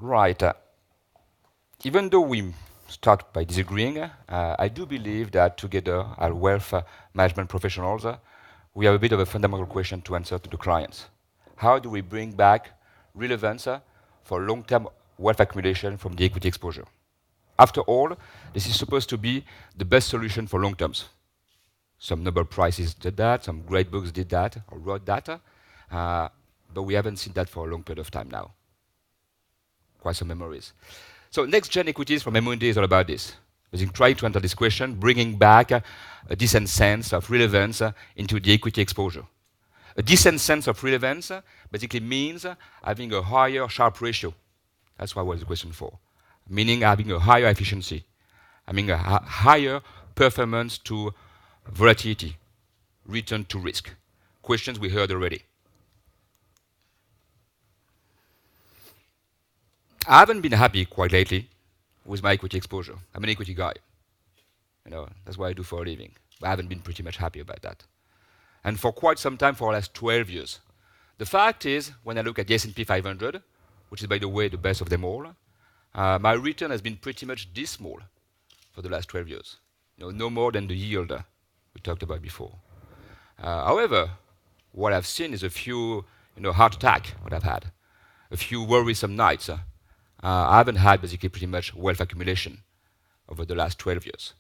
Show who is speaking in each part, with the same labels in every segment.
Speaker 1: Right. Even though we start by disagreeing, I do believe that together, as wealth management professionals, we have a bit of a fundamental question to answer to the clients. How do we bring back relevance for long-term wealth accumulation from the equity exposure? After all, this is supposed to be the best solution for long terms. Some Nobel Prizes did that, some great books did that, or wrote that, but we haven't seen that for a long period of time now. Quite some memories. So next-gen equities from Amundi is all about this. Basically trying to answer this question, bringing back a decent sense of relevance into the equity exposure. A decent sense of relevance basically means having a higher Sharpe ratio. That's what was the question for. Meaning having a higher efficiency, having a higher performance to volatility, return to risk. Questions we heard already. I haven't been happy quite lately with my equity exposure. I'm an equity guy. That's what I do for a living. I haven't been pretty much happy about that. And for quite some time, for the last 12 years. The fact is, when I look at the S&P 500, which is, by the way, the best of them all, my return has been pretty much this small for the last 12 years. No more than the yield we talked about before. However, what I've seen is a few heart attack, what I've had. A few worrisome nights. I haven't had basically pretty much wealth accumulation over the last 12 years.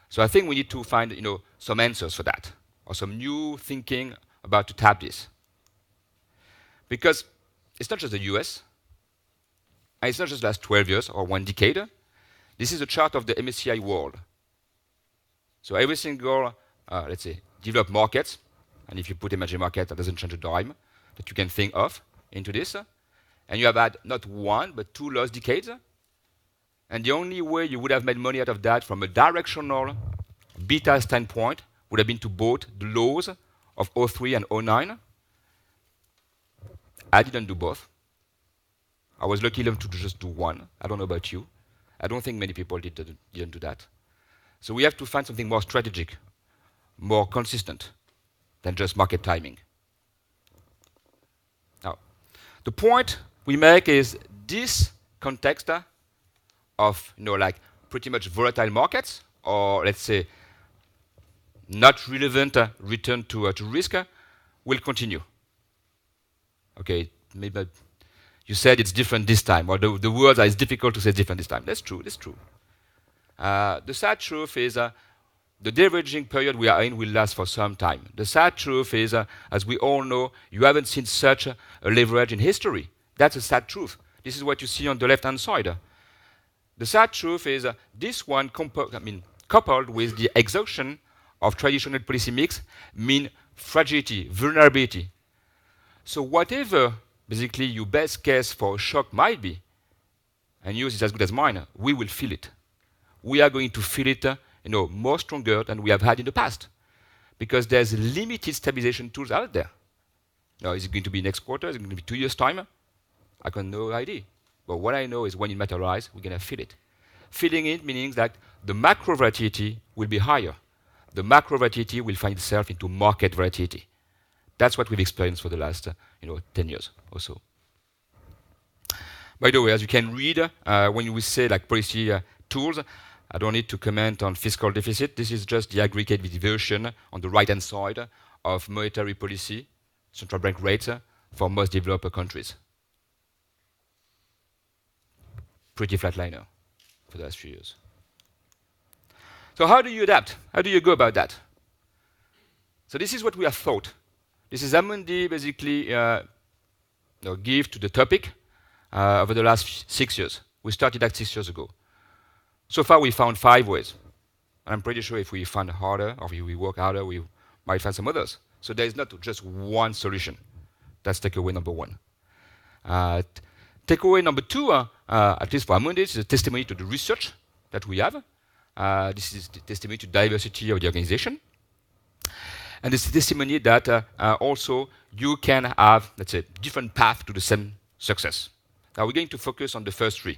Speaker 1: So I think we need to find some answers for that, or some new thinking about to tap this. Because it's not just the US, and it's not just the last 12 years or one decade. This is a chart of the MSCI world. So every single, let's say, developed markets, and if you put emerging market, that doesn't change a dime, that you can think of into this, and you have had not one, but 2 lost decades. And the only way you would have made money out of that from a directional beta standpoint would have been to both the lows of 03 and 09. I didn't do both. I was lucky enough to just do one. I don't know about you. I don't think many people didn't do that. So we have to find something more strategic, more consistent than just market timing. Now, the point we make is this context of like pretty much volatile markets, or let's say not relevant return to risk, will continue. Okay, maybe you said it's different this time, or the words are it's difficult to say different this time. That's true. That's true. The sad truth is the deleveraging period we are in will last for some time. The sad truth is, as we all know, you haven't seen such a leverage in history. That's a sad truth. This is what you see on the left-hand side. The sad truth is this one, coupled with the exhaustion of traditional policy mix, mean fragility, vulnerability. So whatever, basically, your best case for a shock might be, and yours is as good as mine, we will feel it. We are going to feel it, more stronger than we have had in the past, because there's limited stabilization tools out there. Now, is it going to be next quarter? Is it going to be 2 years' time? I got no idea. But what I know is when it materializes, we're going to feel it. Feeling it meaning that the macro volatility will be higher. The macro volatility will find itself into market volatility. That's what we've experienced for the last 10 years or so. By the way, as you can read, when we say like policy tools, I don't need to comment on fiscal deficit. This is just the aggregated version on the right-hand side of monetary policy, central bank rates for most developed countries. Pretty flatliner for the last few years. So how do you adapt? How do you go about that? So this is what we have thought. This is Amundi basically give to the topic over the last 6 years. We started that 6 years ago. So far we found 5 ways. And I'm pretty sure if we find harder, or if we work harder, we might find some others. So there is not just one solution. That's takeaway number 1. Takeaway number 2, at least for Amundi, is a testimony to the research that we have. This is the testimony to diversity of the organization. And it's a testimony that also you can have, let's say, different path to the same success. Now we're going to focus on the first 3.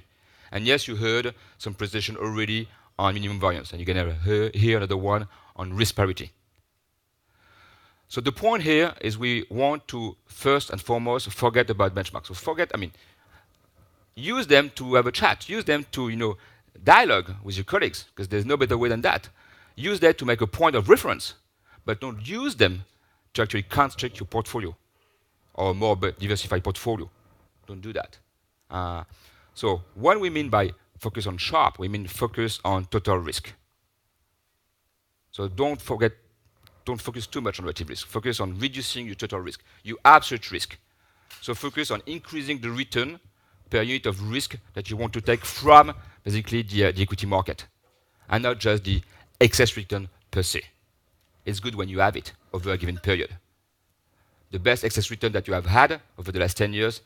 Speaker 1: And yes, you heard some presentation already on minimum variance, and you're going to hear another one on risk parity. So the point here is we want to first and foremost forget about benchmarks. So use them to have a chat. Use them to, dialogue with your colleagues, because there's no better way than that. Use that to make a point of reference, but don't use them to actually construct your portfolio or more diversified portfolio. Don't do that. So what we mean by focus on sharp, we mean focus on total risk. So don't focus too much on relative risk. Focus on reducing your total risk, your absolute risk. So focus on increasing the return per unit of risk that you want to take from basically the equity market, and not just the excess return per se. It's good when you have it over a given period. The best excess return that you have had over the last 10 years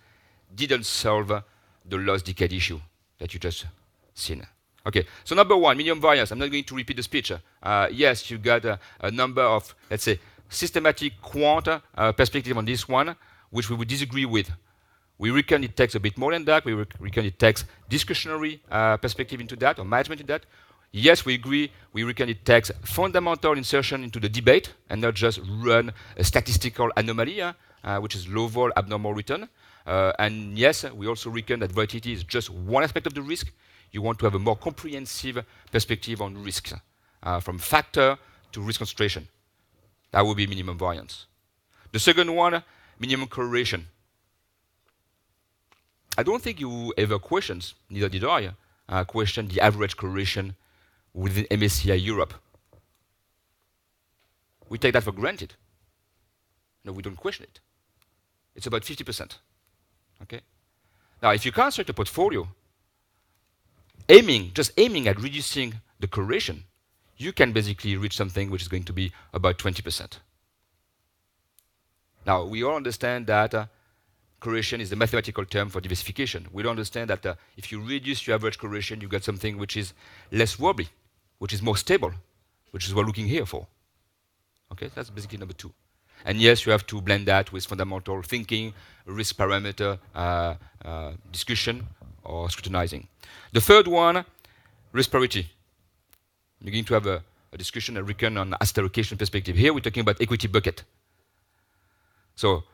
Speaker 1: didn't solve the lost decade issue that you just seen. Okay, so number one, minimum variance. I'm not going to repeat the speech. Yes, you got a number of, let's say, systematic quant perspective on this one, which we would disagree with. We reckon it takes a bit more than that. We reckon it takes discretionary perspective into that, or management in that. Yes, we agree. We reckon it takes fundamental insertion into the debate and not just run a statistical anomaly, which is low vol abnormal return. And yes, we also reckon that volatility is just one aspect of the risk. You want to have a more comprehensive perspective on risks, from factor to risk concentration. That would be minimum variance. The second one, minimum correlation. I don't think you ever questions, neither did I, question the average correlation within MSCI Europe. We take that for granted. No, we don't question it. It's about 50%. Okay? Now, if you construct a portfolio just aiming at reducing the correlation, you can basically reach something which is going to be about 20%. Now, we all understand that correlation is the mathematical term for diversification. We don't understand that if you reduce your average correlation, you get something which is less wobbly, which is more stable, which is what we're looking here for. Okay, that's basically number two. And yes, you have to blend that with fundamental thinking, risk parameter discussion, or scrutinizing. The third one, risk parity. We're going to have a discussion, a recon on asset allocation perspective. Here we're talking about equity bucket. So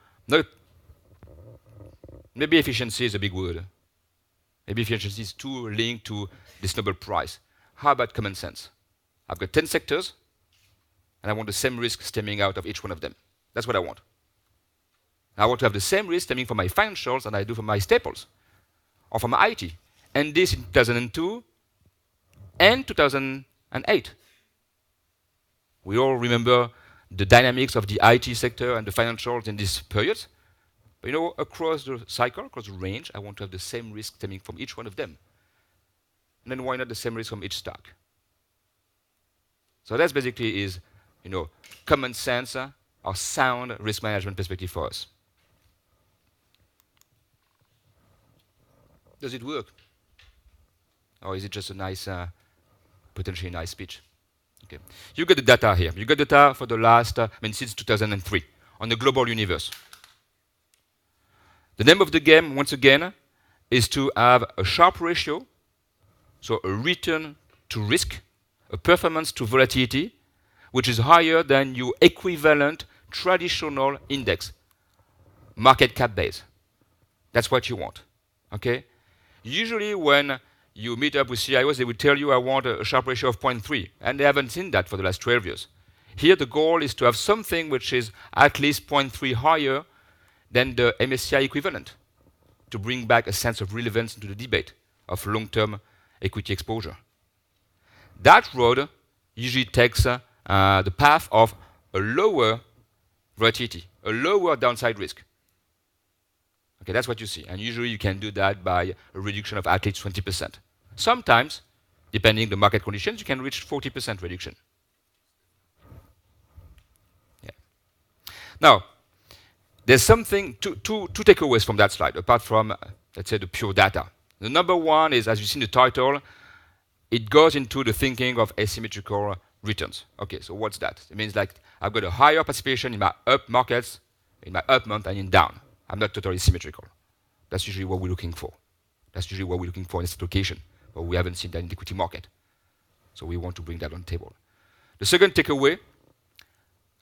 Speaker 1: maybe efficiency is a big word. Maybe efficiency is too linked to this Nobel Prize. How about common sense? I've got 10 sectors, and I want the same risk stemming out of each one of them. That's what I want. I want to have the same risk stemming from my financials than I do from my staples, or from my IT. And this in 2002 and 2008. We all remember the dynamics of the IT sector and the financials in these periods. But across the cycle, across the range, I want to have the same risk stemming from each one of them. And then why not the same risk from each stock? So that's basically is, common sense or sound risk management perspective for us. Does it work? Or is it just a nice, potentially nice speech? Okay. You get the data here. You get data for the last, since 2003, on the global universe. The name of the game, once again, is to have a Sharpe ratio, so a return to risk, a performance to volatility, which is higher than your equivalent traditional index, market cap base. That's what you want. Okay? Usually when you meet up with CIOs, they will tell you, I want a Sharpe ratio of 0.3, and they haven't seen that for the last 12 years. Here the goal is to have something which is at least 0.3 higher than the MSCI equivalent, to bring back a sense of relevance into the debate of long-term equity exposure. That road usually takes the path of a lower volatility, a lower downside risk. Okay, that's what you see. And usually you can do that by a reduction of at least 20%. Sometimes, depending on the market conditions, you can reach 40% reduction. Yeah. Now, there's two takeaways from that slide, apart from, let's say, the pure data. The number one is, as you see in the title, it goes into the thinking of asymmetrical returns. Okay, so what's that? It means like I've got a higher participation in my up markets, in my up month, and in down. I'm not totally symmetrical. That's usually what we're looking for. That's usually what we're looking for in this location, but we haven't seen that in the equity market. So we want to bring that on the table. The second takeaway,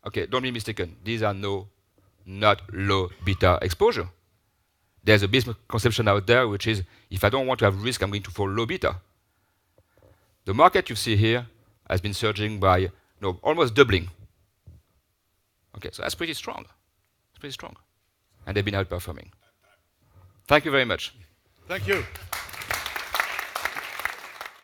Speaker 1: okay, don't be mistaken. These are not low beta exposure. there's a misconception out there, which is if I don't want to have risk, I'm going to follow low beta. The market you see here has been surging by almost doubling. Okay, so that's pretty strong. It's pretty strong. And they've been outperforming. Thank you very much.
Speaker 2: Thank you.